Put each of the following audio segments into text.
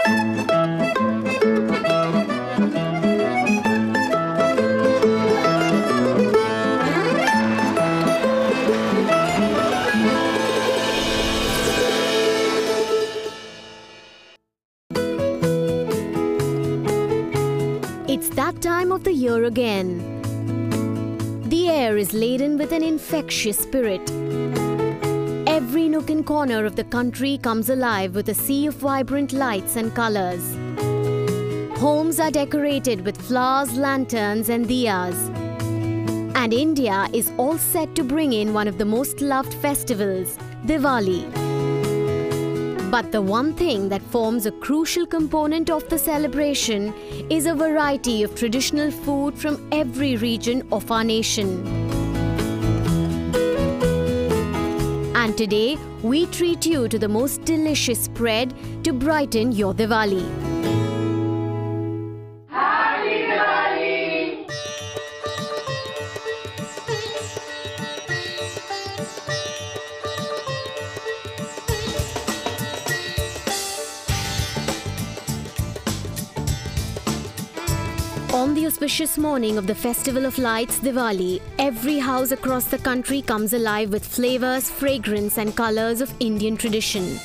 It's that time of the year again. The air is laden with an infectious spirit. Every nook and corner of the country comes alive with a sea of vibrant lights and colors. Homes are decorated with flowers, lanterns and diyas. And India is all set to bring in one of the most loved festivals, Diwali. But the one thing that forms a crucial component of the celebration is a variety of traditional food from every region of our nation. And today, we treat you to the most delicious spread to brighten your Diwali. On the auspicious morning of the Festival of Lights, Diwali, every house across the country comes alive with flavors, fragrance and colors of Indian tradition.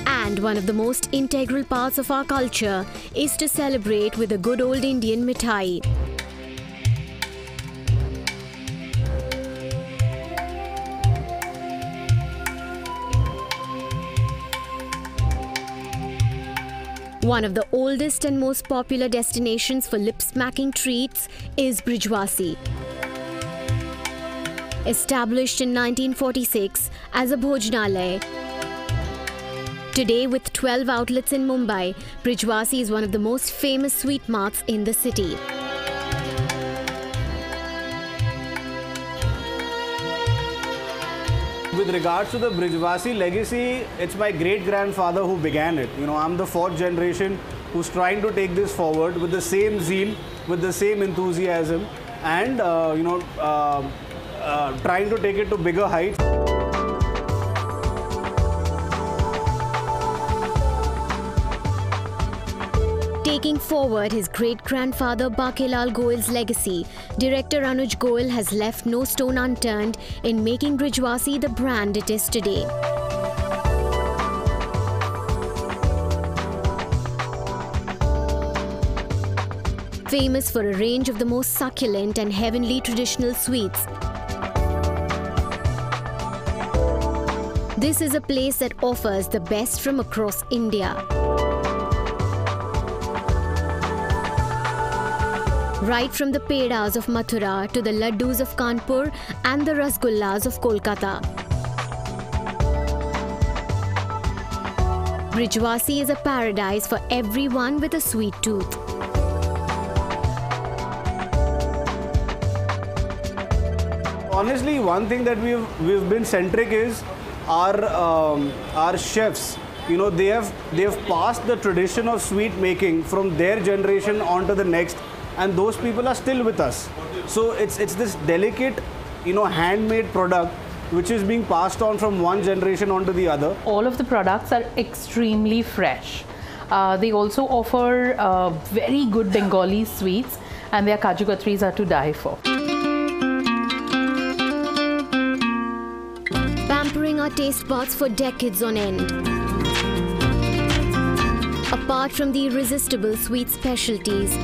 And one of the most integral parts of our culture is to celebrate with a good old Indian mithai. One of the oldest and most popular destinations for lip-smacking treats is Wasi. Established in 1946 as a bhojanalay, today with 12 outlets in Mumbai, Wasi is one of the most famous sweet marts in the city. With regards to the Wasi legacy, it's my great-grandfather who began it. You know, I'm the fourth generation who's trying to take this forward with the same zeal, with the same enthusiasm and, trying to take it to bigger heights. Taking forward his great-grandfather Bakilal Goel's legacy, director Anuj Goel has left no stone unturned in making Wasi the brand it is today. Famous for a range of the most succulent and heavenly traditional sweets, this is a place that offers the best from across India. Right from the pedas of Mathura to the laddus of Kanpur and the rasgullas of Kolkata. Wasi is a paradise for everyone with a sweet tooth. Honestly, one thing that we've been centric is our chefs. You know, they have passed the tradition of sweet making from their generation onto the next. And those people are still with us. So it's this delicate, handmade product which is being passed on from one generation onto the other. All of the products are extremely fresh. They also offer very good Bengali sweets, and their kaju katris are to die for. Pampering our taste buds for decades on end. Apart from the irresistible sweet specialties,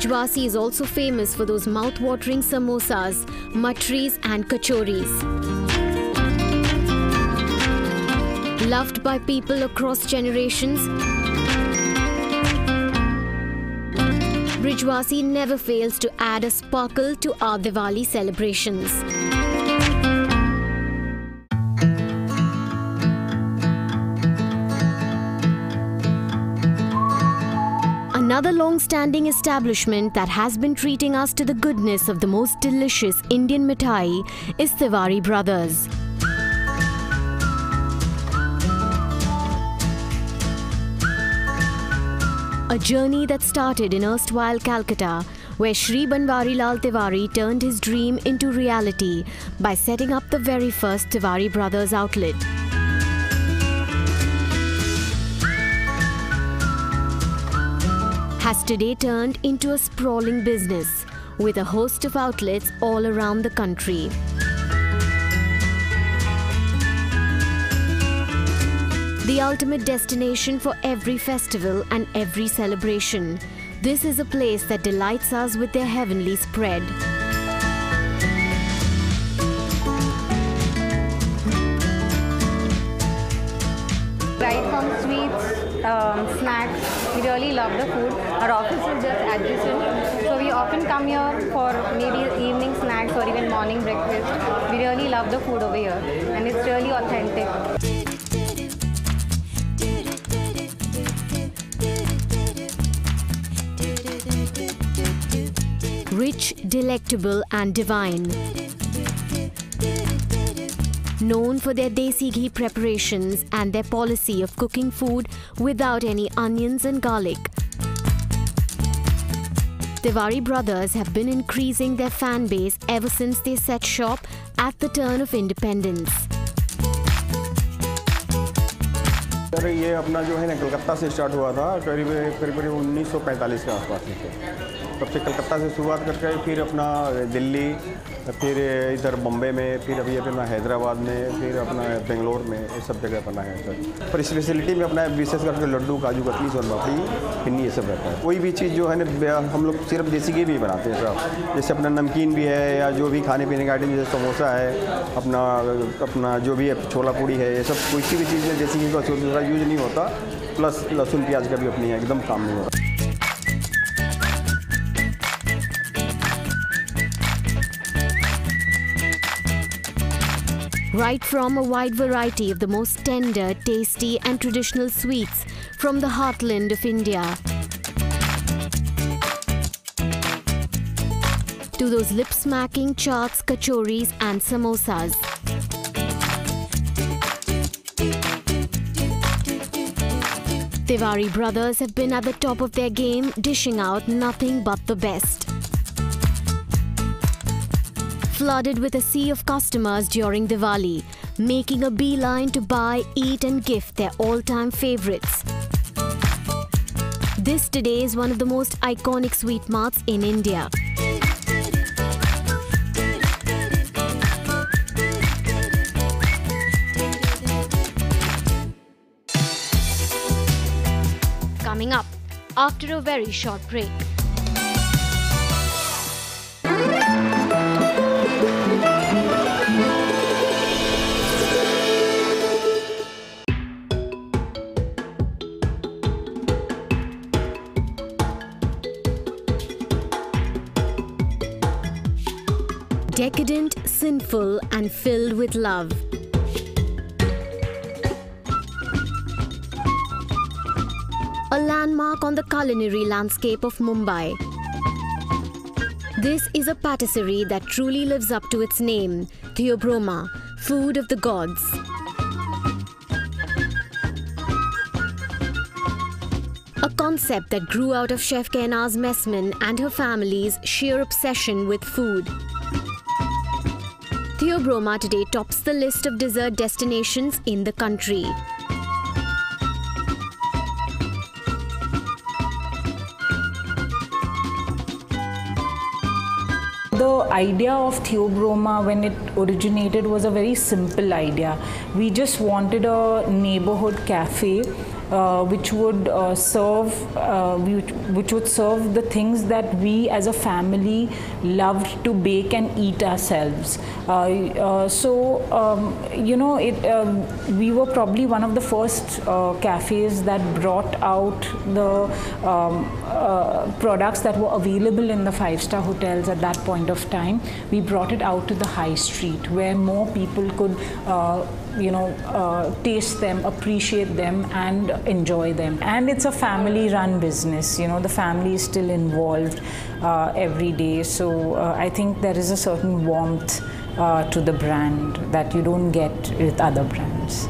Wasi is also famous for those mouth-watering samosas, matris and kachoris. Loved by people across generations, Wasi never fails to add a sparkle to our Diwali celebrations. Another long-standing establishment that has been treating us to the goodness of the most delicious Indian mithai is Tiwari Brothers. A journey that started in erstwhile Calcutta where Shri Banwarilal Tiwari turned his dream into reality by setting up the very first Tiwari Brothers outlet. Has today turned into a sprawling business with a host of outlets all around the country. The ultimate destination for every festival and every celebration. This is a place that delights us with their heavenly spread. Right from sweets, snacks, we really love the food. Our office is just adjacent, so we often come here for maybe evening snacks or even morning breakfast. We really love the food over here, and it's really authentic. Rich, delectable and divine. Known for their desi ghee preparations and their policy of cooking food without any onions and garlic. Tiwari Brothers have been increasing their fan base ever since they set shop at the turn of independence. Sir ये अपना जो है ना कलकत्ता से start हुआ था करीब 1945 के आसपास से। तब से कलकत्ता से शुरुआत करके फिर अपना दिल्ली, फिर इधर बम्बे में, फिर अभी अपना हैदराबाद में, फिर अपना बेंगलोर में, ये सब जगह अपना है सर। पर स्पेशलिटी में अपना विशेष करके लड्डू, काजू कतली, सोन पापड़ी, पिन्नी, ये सब रहता है। कोई भी चीज़ जो है ना हम लोग सिर्फ देसी घी भी बनाते हैं सर। जैसे अपना नमकीन भी है या जो भी खाने पीने का आइटम, जैसे समोसा है, अपना जो भी है छोला पूड़ी है, ये सब कोई सी भी चीज़ में देसी घी का यूज नहीं होता। प्लस लहसुन प्याज का भी अपनी है, एकदम काम नहीं होता। Right from a wide variety of the most tender, tasty and traditional sweets from the heartland of India to those lip-smacking chaats, kachoris and samosas. Tiwari Brothers have been at the top of their game, dishing out nothing but the best. Flooded with a sea of customers during Diwali, making a beeline to buy, eat and gift their all-time favorites. This today is one of the most iconic sweet marts in India. Coming up after a very short break. Decadent, sinful and filled with love. A landmark on the culinary landscape of Mumbai. This is a patisserie that truly lives up to its name, Theobroma, food of the gods. A concept that grew out of Chef Kainaz Messman and her family's sheer obsession with food. Theobroma today tops the list of dessert destinations in the country. The idea of Theobroma, when it originated, was a very simple idea. We just wanted a neighborhood cafe which would serve the things that we as a family loved to bake and eat ourselves. We were probably one of the first cafes that brought out the products that were available in the five-star hotels at that point of time. We brought it out to the high street where more people could taste them, appreciate them and enjoy them. And it's a family-run business, the family is still involved every day. So I think there is a certain warmth to the brand that you don't get with other brands.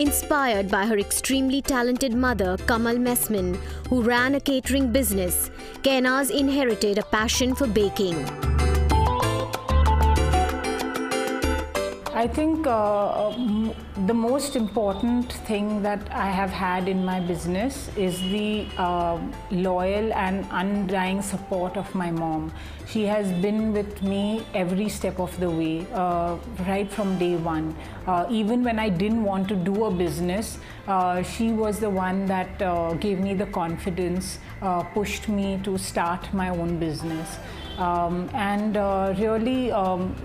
Inspired by her extremely talented mother, Messman, who ran a catering business, Kainaz inherited a passion for baking. I think the most important thing that I have had in my business is the loyal and undying support of my mom. She has been with me every step of the way, right from day one. Even when I didn't want to do a business, she was the one that gave me the confidence, pushed me to start my own business. And really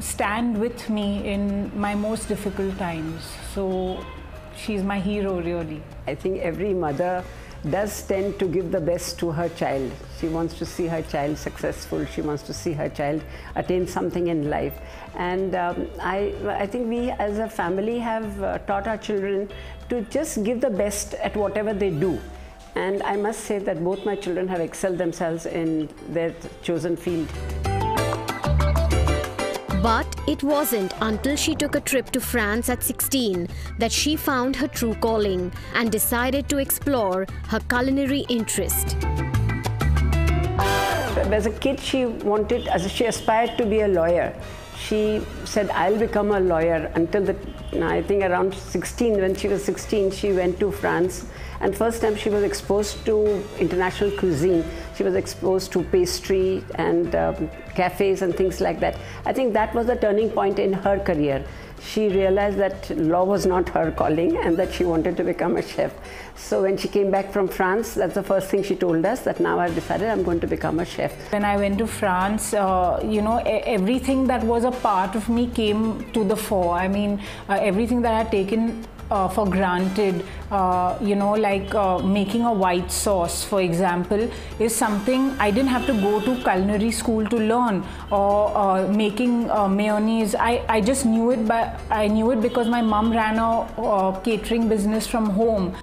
stand with me in my most difficult times. So she's my hero, really. I think every mother does tend to give the best to her child. She wants to see her child successful. She wants to see her child attain something in life. And I think we as a family have taught our children to just give the best at whatever they do. And I must say that both my children have excelled themselves in their chosen field. But it wasn't until she took a trip to France at 16 that she found her true calling and decided to explore her culinary interest. As a kid, she aspired to be a lawyer. She said, I'll become a lawyer until I think around 16, when she was 16, she went to France. And first time she was exposed to international cuisine. She was exposed to pastry and cafes and things like that. I think that was the turning point in her career. She realized that law was not her calling and that she wanted to become a chef. So when she came back from France, that's the first thing she told us, that now I've decided I'm going to become a chef. When I went to France, you know, everything that was a part of me came to the fore. I mean, everything that I had taken for granted, you know, like making a white sauce, for example, is something I didn't have to go to culinary school to learn, or making mayonnaise. I just knew it, but I knew it because my mom ran a catering business from home.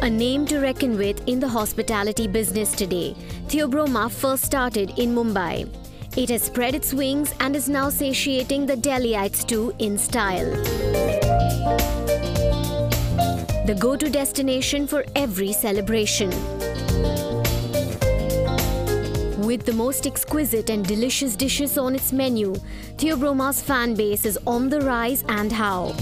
A name to reckon with in the hospitality business today, Theobroma first started in Mumbai. It has spread its wings and is now satiating the Delhiites too in style. The go-to destination for every celebration. With the most exquisite and delicious dishes on its menu, Theobroma's fan base is on the rise, and how.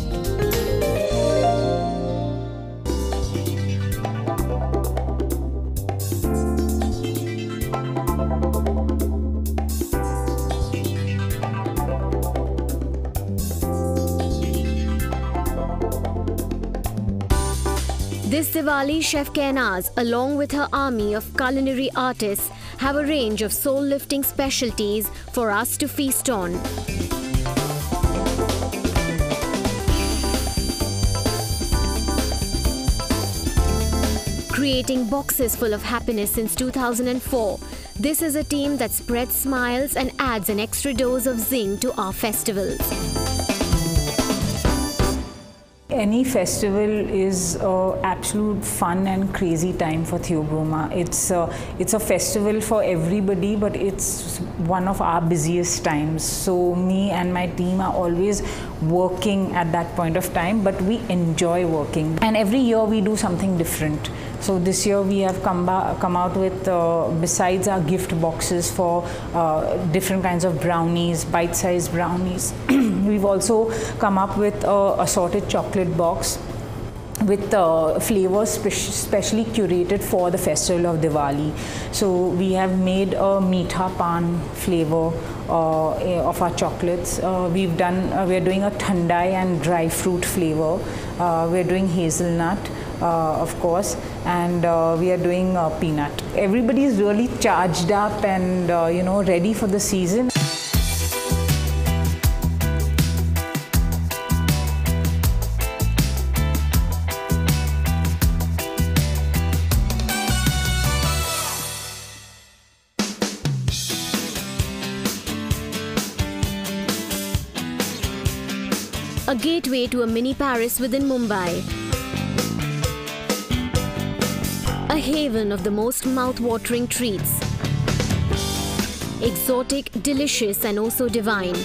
This Diwali, Chef Kainaz, along with her army of culinary artists, have a range of soul-lifting specialties for us to feast on. Creating boxes full of happiness since 2004, this is a team that spreads smiles and adds an extra dose of zing to our festivals. Any festival is absolute fun and crazy time for Theobroma. It's a festival for everybody, but it's one of our busiest times. So me and my team are always working at that point of time, but we enjoy working. And every year we do something different. So this year we have come out with, besides our gift boxes for different kinds of brownies, bite-sized brownies, we've also come up with an assorted chocolate box with flavors specially curated for the festival of Diwali. So we have made a meetha pan flavor of our chocolates. We're doing a thandai and dry fruit flavor. We're doing hazelnut, of course, and we are doing peanut. Everybody is really charged up and you know, ready for the season. A gateway to a mini Paris within Mumbai. A haven of the most mouth-watering treats. exotic, delicious and also divine.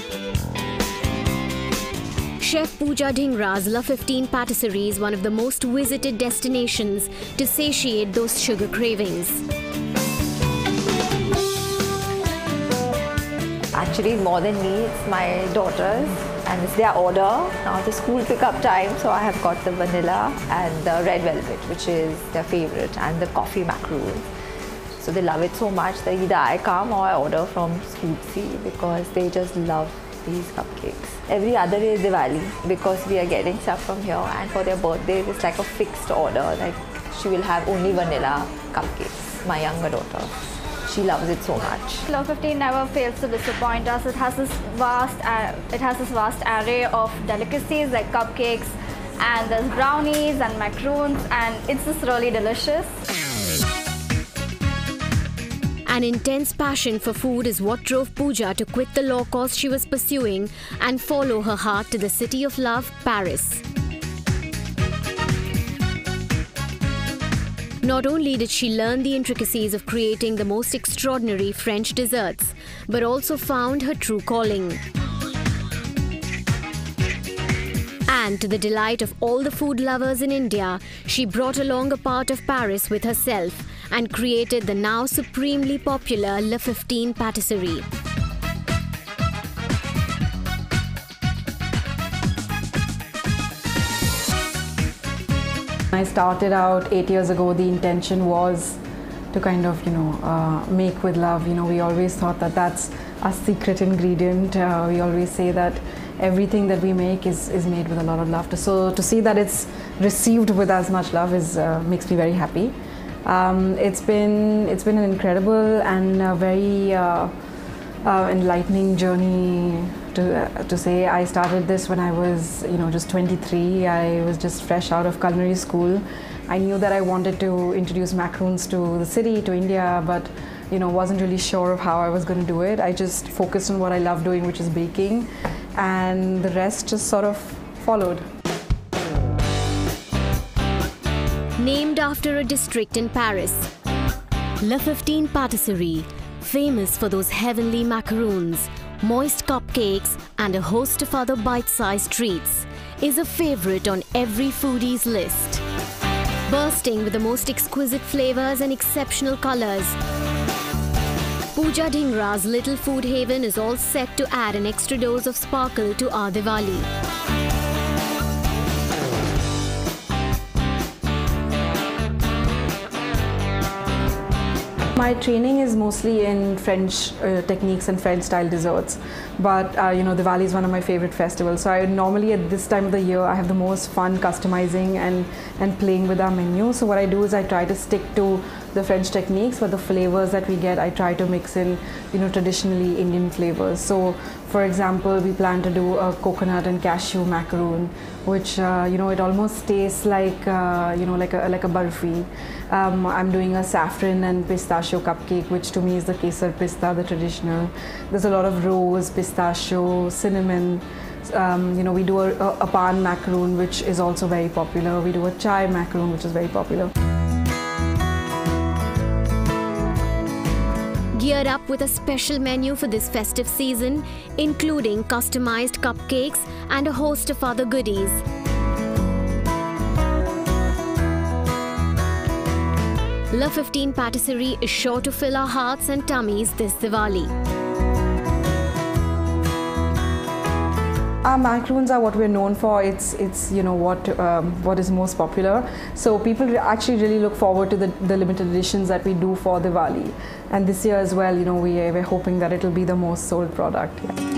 Chef Pooja Dhingra's La 15 Patisserie is one of the most visited destinations to satiate those sugar cravings. Actually, more than me, it's my daughters and it's their order. Now the school pickup time, so I have got the vanilla and the red velvet, which is their favorite, and the coffee macaroons. So they love it so much that either I come or I order from Scoopsy because they just love these cupcakes. Every other day is Diwali because we are getting stuff from here, and for their birthdays it's like a fixed order. Like she will have only vanilla cupcakes, my younger daughter. She loves it so much. La 15 never fails to disappoint us. It has this vast array of delicacies like cupcakes, and there's brownies and macaroons, and it's just really delicious. An intense passion for food is what drove Pooja to quit the law course she was pursuing and follow her heart to the city of love, Paris. Not only did she learn the intricacies of creating the most extraordinary French desserts, but also found her true calling. And to the delight of all the food lovers in India, she brought along a part of Paris with herself and created the now supremely popular La 15 Patisserie. I started out 8 years ago. The intention was to kind of, make with love. We always thought that that's a secret ingredient. We always say that everything that we make is made with a lot of love. So to see that it's received with as much love makes me very happy. It's been an incredible and very enlightening journey to say. I started this when I was just 23. I was just fresh out of culinary school. I knew that I wanted to introduce macaroons to the city, to India, but wasn't really sure of how I was going to do it. I just focused on what I love doing, which is baking, and the rest just sort of followed. Named after a district in Paris, La 15 Patisserie, famous for those heavenly macaroons, moist cupcakes and a host of other bite-sized treats, is a favorite on every foodie's list. Bursting with the most exquisite flavors and exceptional colors, Pooja Dhingra's little food haven is all set to add an extra dose of sparkle to our Diwali. My training is mostly in French techniques and French style desserts, but Diwali is one of my favorite festivals. So I normally at this time of the year I have the most fun customizing and playing with our menu. So what I do is I try to stick to the French techniques, but the flavors that we get I try to mix in traditionally Indian flavors. So for example, we plan to do a coconut and cashew macaroon, which it almost tastes like like a barfi. I'm doing a saffron and pistachio cupcake, which to me is the kesar pista, the traditional. There's a lot of rose, pistachio, cinnamon. We do a pan macaroon, which is also very popular. We do a chai macaroon, which is very popular. Gear up with a special menu for this festive season, including customized cupcakes and a host of other goodies. La 15 Patisserie is sure to fill our hearts and tummies this Diwali. Our macaroons are what we're known for. It's what is most popular. So people actually really look forward to the limited editions that we do for Diwali. And this year as well, we're hoping that it'll be the most sold product. Yeah.